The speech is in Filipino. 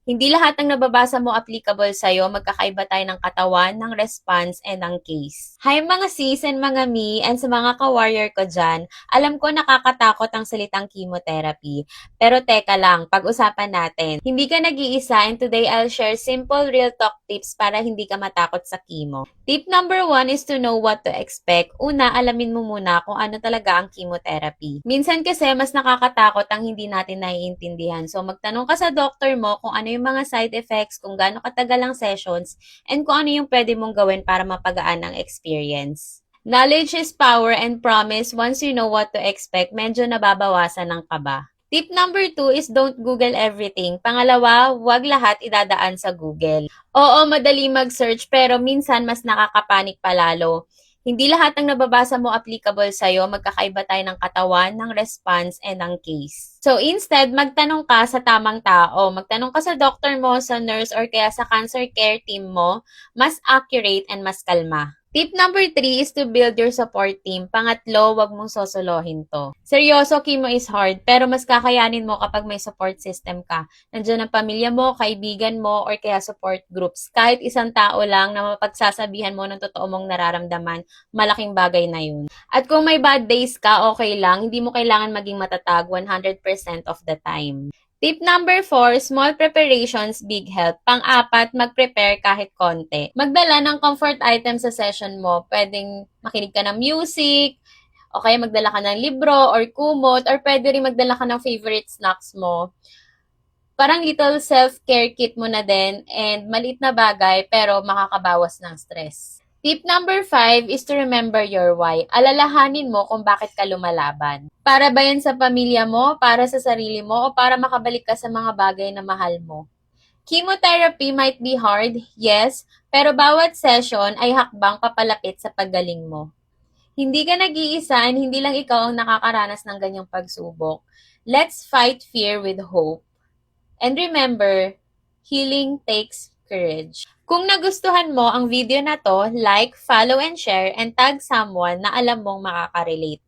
Hindi lahat ng nababasa mo applicable sa'yo, magkakaiba tayo ng katawan, ng response, and ng case. Hi mga sis and mga me, and sa mga ka-warrior ko dyan, alam ko nakakatakot ang salitang chemotherapy. Pero teka lang, pag-usapan natin. Hindi ka nag-iisa and today I'll share simple real talk tips para hindi ka matakot sa chemo. Tip number 1 is to know what to expect. Una, alamin mo muna kung ano talaga ang chemotherapy. Minsan kasi mas nakakatakot ang hindi natin naiintindihan. So magtanong ka sa doctor mo kung ano yung mga side effects, kung gaano katagal ang sessions, and kung ano yung pwede mong gawin para mapagaan ang experience. Knowledge is power and promise once you know what to expect, medyo nababawasan ng kaba. Tip number 2 is don't Google everything. Pangalawa, huwag lahat idadaan sa Google. Oo, madali mag-search pero minsan mas nakakapanik palalo. Hindi lahat ng nababasa mo applicable sa'yo, magkakaiba tayo ng katawan, ng response, and ng case. So instead, magtanong ka sa tamang tao. Magtanong ka sa doctor mo, sa nurse, or kaya sa cancer care team mo, mas accurate and mas kalma. Tip number 3 is to build your support team. Pangatlo, wag mong sosolohin to. Seryoso, chemo is hard, pero mas kakayanin mo kapag may support system ka. Nandiyan ang pamilya mo, kaibigan mo, or kaya support groups. Kahit isang tao lang na mapagsasabihan mo ng totoo mong nararamdaman, malaking bagay na yun. At kung may bad days ka, okay lang. Hindi mo kailangan maging matatag 100% of the time. Tip number 4, small preparations, big help. Pang-apat, mag-prepare kahit konti. Magdala ng comfort item sa session mo. Pwedeng makinig ka ng music, o kaya magdala ka ng libro or kumot, or pwede rin magdala ka ng favorite snacks mo. Parang little self-care kit mo na din and maliit na bagay pero makakabawas ng stress. Tip number 5 is to remember your why. Alalahanin mo kung bakit ka lumalaban. Para ba yan sa pamilya mo, para sa sarili mo, o para makabalik ka sa mga bagay na mahal mo? Chemotherapy might be hard, yes, pero bawat session ay hakbang papalapit sa paggaling mo. Hindi ka nag-iisa and hindi lang ikaw ang nakakaranas ng ganyang pagsubok. Let's fight fear with hope. And remember, healing takes courage. Kung nagustuhan mo ang video na to, like, follow, and share, and tag someone na alam mong makaka-relate.